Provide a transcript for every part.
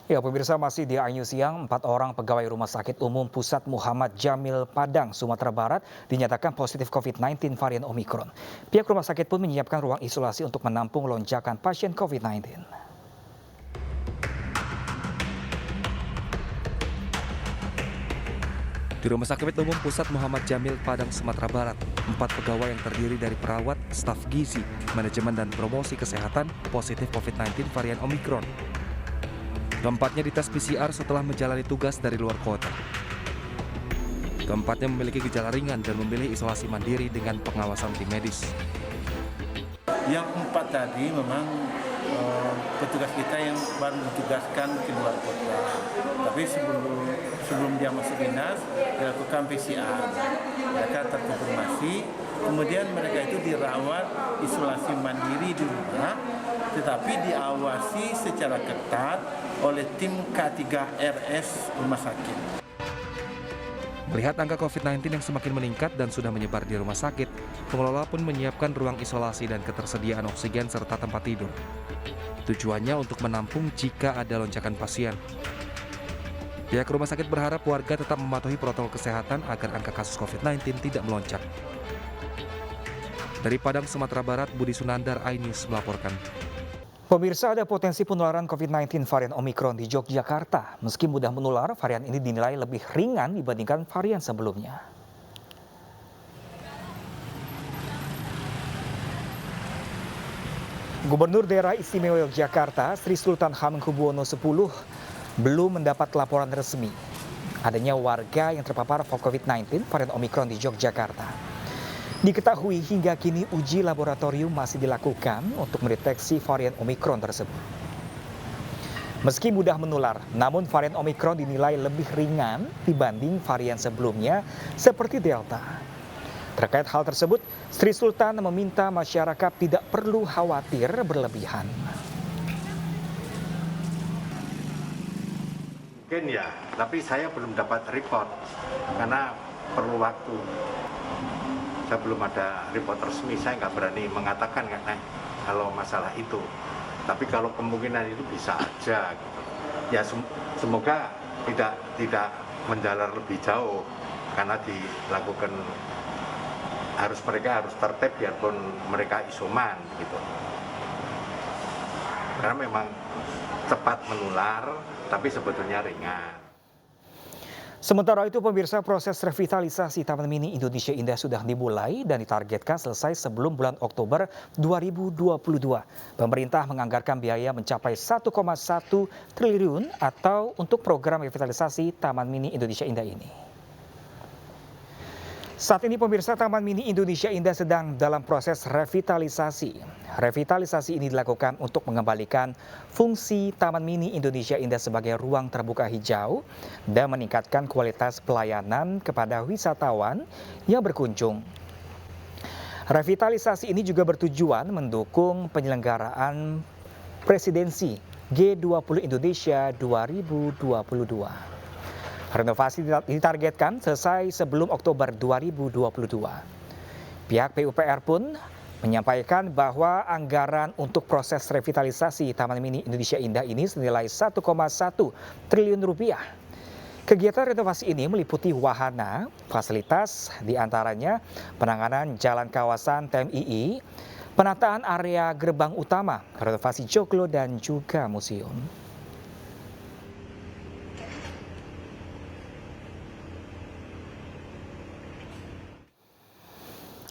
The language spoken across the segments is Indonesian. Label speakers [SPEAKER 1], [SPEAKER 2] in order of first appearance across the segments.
[SPEAKER 1] Ya, pemirsa masih di Ayu Siang, 4 orang pegawai Rumah Sakit Umum Pusat Muhammad Jamil Padang, Sumatera Barat dinyatakan positif COVID-19 varian Omikron. Pihak rumah sakit pun menyiapkan ruang isolasi untuk menampung lonjakan pasien COVID-19.
[SPEAKER 2] Di Rumah Sakit Umum Pusat Muhammad Jamil Padang, Sumatera Barat, 4 pegawai yang terdiri dari perawat, staf gizi, manajemen dan promosi kesehatan positif COVID-19 varian Omikron. Keempatnya dites PCR setelah menjalani tugas dari luar kota. Keempatnya memiliki gejala ringan dan memilih isolasi mandiri dengan pengawasan tim medis.
[SPEAKER 3] Yang 4 tadi memang petugas kita yang baru ditugaskan ke luar kota. Tapi sebelum dia masuk dinas, dilakukan PCR. Mereka terkonfirmasi, kemudian mereka itu dirawat isolasi mandiri di rumah, tetapi diawasi secara ketat oleh tim K3RS rumah sakit.
[SPEAKER 2] Melihat angka COVID-19 yang semakin meningkat dan sudah menyebar di rumah sakit, pengelola pun menyiapkan ruang isolasi dan ketersediaan oksigen serta tempat tidur. Tujuannya untuk menampung jika ada lonjakan pasien. Pihak rumah sakit berharap warga tetap mematuhi protokol kesehatan agar angka kasus COVID-19 tidak melonjak. Dari Padang, Sumatera Barat, Budi Sunandar, iNews melaporkan.
[SPEAKER 1] Pemirsa, ada potensi penularan COVID-19 varian Omikron di Yogyakarta. Meski mudah menular, varian ini dinilai lebih ringan dibandingkan varian sebelumnya. Gubernur Daerah Istimewa Yogyakarta, Sri Sultan Hamengkubuwono X, belum mendapat laporan resmi adanya warga yang terpapar COVID-19 varian Omikron di Yogyakarta. Diketahui hingga kini uji laboratorium masih dilakukan untuk mendeteksi varian Omikron tersebut. Meski mudah menular, namun varian Omikron dinilai lebih ringan dibanding varian sebelumnya seperti Delta. Terkait hal tersebut, Sri Sultan meminta masyarakat tidak perlu khawatir berlebihan.
[SPEAKER 4] Mungkin ya, tapi saya belum dapat report karena perlu waktu. Saya belum ada report resmi, saya nggak berani mengatakan karena kalau masalah itu. Tapi kalau kemungkinan itu bisa aja, gitu. Ya semoga tidak menjalar lebih jauh karena dilakukan mereka harus tertib biarpun mereka isoman gitu. Karena memang cepat menular, tapi sebetulnya ringan.
[SPEAKER 1] Sementara itu, pemirsa, proses revitalisasi Taman Mini Indonesia Indah sudah dimulai dan ditargetkan selesai sebelum bulan Oktober 2022. Pemerintah menganggarkan biaya mencapai 1,1 triliun atau untuk program revitalisasi Taman Mini Indonesia Indah ini. Saat ini, pemirsa, Taman Mini Indonesia Indah sedang dalam proses revitalisasi. Revitalisasi ini dilakukan untuk mengembalikan fungsi Taman Mini Indonesia Indah sebagai ruang terbuka hijau dan meningkatkan kualitas pelayanan kepada wisatawan yang berkunjung. Revitalisasi ini juga bertujuan mendukung penyelenggaraan Presidensi G20 Indonesia 2022. Renovasi ditargetkan selesai sebelum Oktober 2022. Pihak PUPR pun menyampaikan bahwa anggaran untuk proses revitalisasi Taman Mini Indonesia Indah ini senilai 1,1 triliun rupiah. Kegiatan renovasi ini meliputi wahana, fasilitas, diantaranya penanganan jalan kawasan TMII, penataan area gerbang utama, renovasi joglo dan juga museum.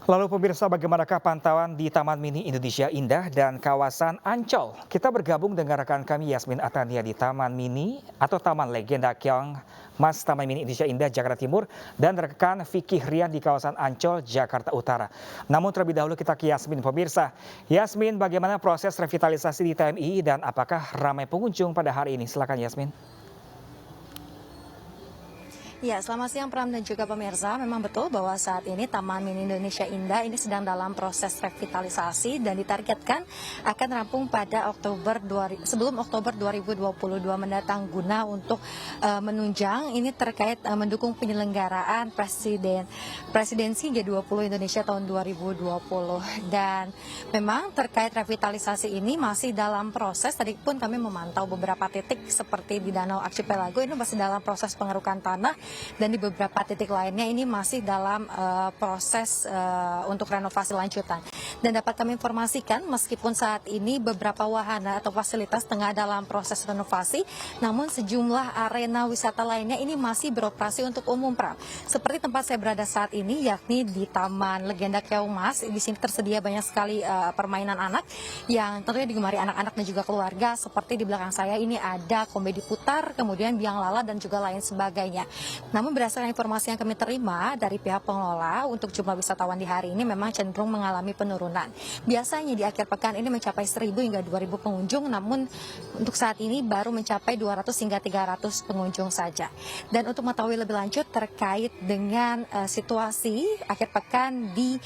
[SPEAKER 1] Lalu pemirsa, bagaimanakah pantauan di Taman Mini Indonesia Indah dan kawasan Ancol? Kita bergabung dengan rekan kami Yasmin Atania di Taman Mini atau Taman Legenda Keong Mas Taman Mini Indonesia Indah Jakarta Timur dan rekan Vicky Rian di kawasan Ancol Jakarta Utara. Namun terlebih dahulu kita ke Yasmin, pemirsa. Yasmin, bagaimana proses revitalisasi di TMI dan apakah ramai pengunjung pada hari ini? Silakan Yasmin.
[SPEAKER 5] Ya, selamat siang Pram dan juga pemirsa. Memang betul bahwa saat ini Taman Mini Indonesia Indah ini sedang dalam proses revitalisasi dan ditargetkan akan rampung pada sebelum Oktober 2022 mendatang guna untuk menunjang ini terkait mendukung penyelenggaraan presidensi G20 Indonesia tahun 2020. Dan memang terkait revitalisasi ini masih dalam proses. Tadi pun kami memantau beberapa titik seperti di Danau Archipelago ini masih dalam proses pengerukan tanah. Dan di beberapa titik lainnya ini masih dalam proses untuk renovasi lanjutan. Dan dapat kami informasikan meskipun saat ini beberapa wahana atau fasilitas tengah dalam proses renovasi, namun sejumlah arena wisata lainnya ini masih beroperasi untuk umum, Pram. Seperti tempat saya berada saat ini, yakni di Taman Legenda Keong Mas. Di sini tersedia banyak sekali permainan anak yang tentunya digemari anak-anak dan juga keluarga. Seperti di belakang saya ini ada komedi putar, kemudian biang lala dan juga lain sebagainya. Namun berdasarkan informasi yang kami terima dari pihak pengelola, untuk jumlah wisatawan di hari ini memang cenderung mengalami penurunan. Biasanya di akhir pekan ini mencapai 1.000 hingga 2.000 pengunjung, namun untuk saat ini baru mencapai 200 hingga 300 pengunjung saja. Dan untuk mengetahui lebih lanjut terkait dengan situasi akhir pekan di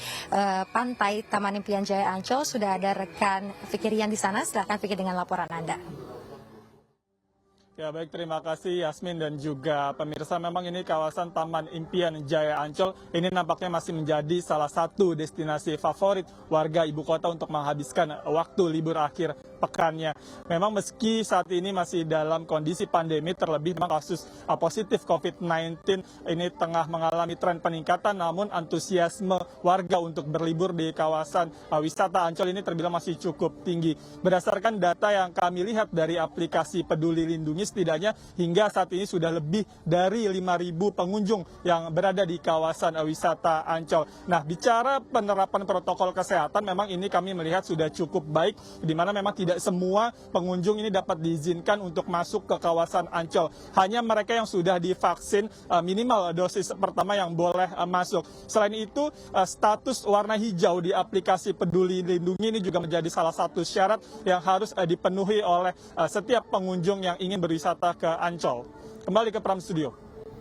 [SPEAKER 5] pantai Taman Impian Jaya Ancol, sudah ada rekan Fikir Rian di sana. Silakan Fikir dengan laporan Anda.
[SPEAKER 6] Ya baik, terima kasih Yasmin dan juga pemirsa. Memang ini kawasan Taman Impian Jaya Ancol ini nampaknya masih menjadi salah satu destinasi favorit warga ibu kota untuk menghabiskan waktu libur akhir pekannya. Memang meski saat ini masih dalam kondisi pandemi, terlebih memang kasus positif COVID-19 ini tengah mengalami tren peningkatan, namun antusiasme warga untuk berlibur di kawasan wisata Ancol ini terbilang masih cukup tinggi. Berdasarkan data yang kami lihat dari aplikasi Peduli Lindungi, setidaknya hingga saat ini sudah lebih dari 5.000 pengunjung yang berada di kawasan wisata Ancol. Nah, bicara penerapan protokol kesehatan, memang ini kami melihat sudah cukup baik, di mana memang tidak semua pengunjung ini dapat diizinkan untuk masuk ke kawasan Ancol. Hanya mereka yang sudah divaksin minimal dosis pertama yang boleh masuk. Selain itu, status warna hijau di aplikasi Peduli Lindungi ini juga menjadi salah satu syarat yang harus dipenuhi oleh setiap pengunjung yang ingin berwisata ke Ancol. Kembali ke Pram Studio.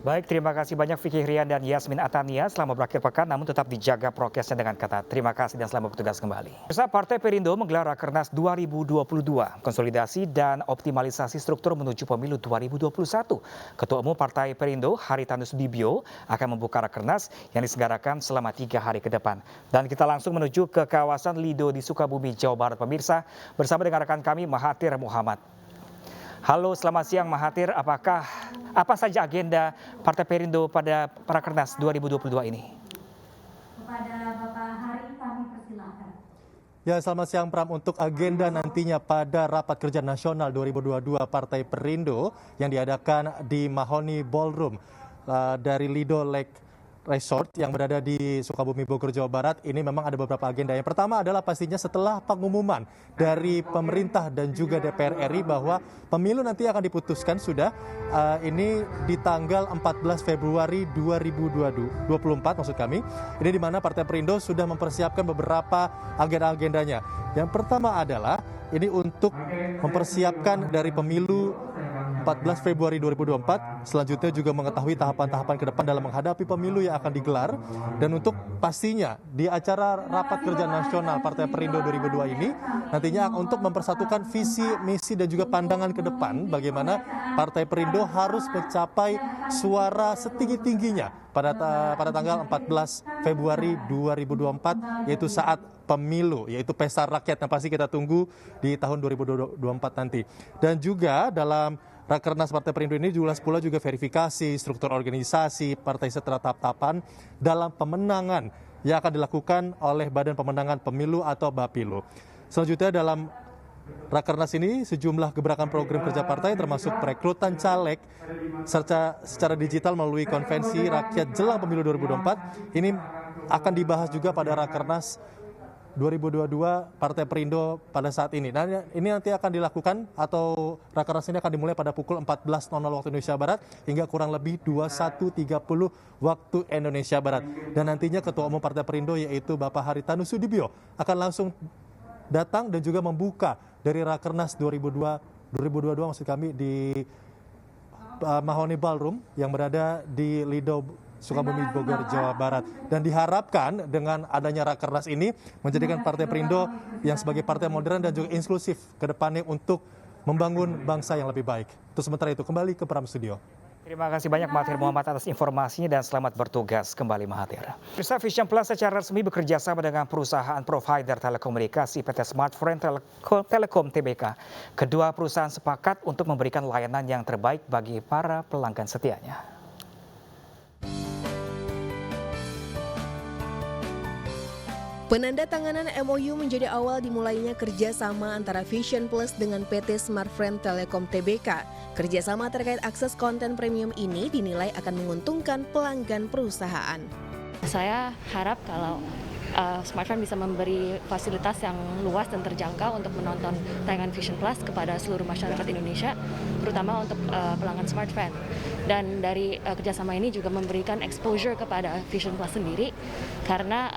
[SPEAKER 1] Baik, terima kasih banyak Vicky Rian dan Yasmin Atania. Selama berakhir pekan, namun tetap dijaga prokesnya dengan kata terima kasih dan selamat bertugas kembali. Partai Perindo menggelar Rakernas 2022, konsolidasi dan optimalisasi struktur menuju pemilu 2021. Ketua Umum Partai Perindo, Haritanu Sudibyo, akan membuka Rakernas yang diselenggarakan selama 3 hari ke depan. Dan kita langsung menuju ke kawasan Lido di Sukabumi, Jawa Barat, pemirsa, bersama dengan rekan kami Mahathir Muhammad. Halo, selamat siang Mahathir. Apa saja agenda Partai Perindo pada Rakernas 2022 ini?
[SPEAKER 7] Kepada Bapak Hari, kami persilakan.
[SPEAKER 8] Ya, selamat siang Pram. Untuk agenda nantinya pada Rapat Kerja Nasional 2022 Partai Perindo yang diadakan di Mahoni Ballroom dari Lido Lake Resort yang berada di Sukabumi, Bogor, Jawa Barat, ini memang ada beberapa agenda. Yang pertama adalah pastinya setelah pengumuman dari pemerintah dan juga DPR RI bahwa pemilu nanti akan diputuskan sudah ini di tanggal 14 Februari 2024 maksud kami. Ini di mana Partai Perindo sudah mempersiapkan beberapa agenda-agendanya. Yang pertama adalah ini untuk mempersiapkan dari pemilu 14 Februari 2024, selanjutnya juga mengetahui tahapan-tahapan ke depan dalam menghadapi pemilu yang akan digelar. Dan untuk pastinya di acara Rapat Kerja Nasional Partai Perindo 2002 ini, nantinya untuk mempersatukan visi, misi, dan juga pandangan ke depan bagaimana Partai Perindo harus mencapai suara setinggi-tingginya pada tanggal 14 Februari 2024, yaitu saat pemilu, yaitu pesta rakyat yang pasti kita tunggu di tahun 2024 nanti. Dan juga dalam Rakernas Partai Perindo ini pula juga verifikasi struktur organisasi partai setelah tahap-tahapan dalam pemenangan yang akan dilakukan oleh Badan Pemenangan Pemilu atau Bapilu. Selanjutnya dalam Rakernas ini sejumlah gebrakan program kerja partai termasuk perekrutan caleg secara digital melalui konvensi rakyat jelang pemilu 2024 ini akan dibahas juga pada Rakernas 2022 Partai Perindo pada saat ini. Nah, ini nanti akan dilakukan atau Rakernas ini akan dimulai pada pukul 14.00 waktu Indonesia Barat hingga kurang lebih 21.30 waktu Indonesia Barat. Dan nantinya Ketua Umum Partai Perindo yaitu Bapak Haritanu Sudibyo akan langsung datang dan juga membuka dari Rakernas 2022 maksud kami di Mahoni Ballroom yang berada di Lido Sukabumi, Bogor, Jawa Barat. Dan diharapkan dengan adanya Rakernas ini menjadikan Partai Perindo yang sebagai partai modern dan juga inklusif ke depannya untuk membangun bangsa yang lebih baik. Untuk sementara itu kembali ke Pram Studio.
[SPEAKER 1] Terima kasih banyak Mahathir Muhammad atas informasinya dan selamat bertugas kembali Mahathir. Pemirsa, Vision Plus secara resmi bekerja sama dengan perusahaan provider telekomunikasi PT Smartfren Telekom Tbk. Kedua perusahaan sepakat untuk memberikan layanan yang terbaik bagi para pelanggan setianya.
[SPEAKER 9] Penandatanganan MOU menjadi awal dimulainya kerjasama antara Vision Plus dengan PT Smartfren Telekom Tbk. Kerjasama terkait akses konten premium ini dinilai akan menguntungkan pelanggan perusahaan.
[SPEAKER 10] Saya harap kalau Smartfren bisa memberi fasilitas yang luas dan terjangkau untuk menonton tayangan Vision Plus kepada seluruh masyarakat Indonesia, terutama untuk pelanggan Smartfren. Dan dari kerjasama ini juga memberikan exposure kepada Vision Plus sendiri, karena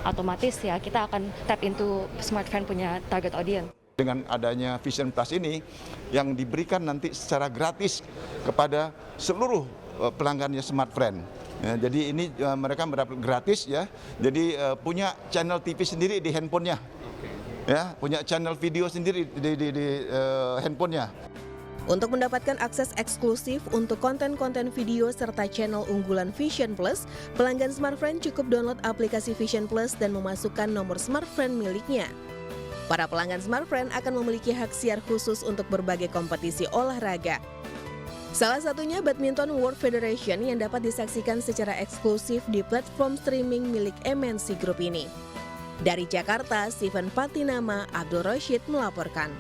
[SPEAKER 10] otomatis ya kita akan tap into Smartfren punya target audience.
[SPEAKER 11] Dengan adanya Vision Plus ini yang diberikan nanti secara gratis kepada seluruh pelanggannya Smartfren. Ya, jadi ini mereka mendapat gratis ya. Jadi punya channel TV sendiri di handphonenya. Ya, punya channel video sendiri di handphonenya.
[SPEAKER 9] Untuk mendapatkan akses eksklusif untuk konten-konten video serta channel unggulan Vision Plus, pelanggan Smartfren cukup download aplikasi Vision Plus dan memasukkan nomor Smartfren miliknya. Para pelanggan Smartfren akan memiliki hak siar khusus untuk berbagai kompetisi olahraga. Salah satunya Badminton World Federation yang dapat disaksikan secara eksklusif di platform streaming milik MNC Group ini. Dari Jakarta, Steven Patinama, Abdul Rashid melaporkan.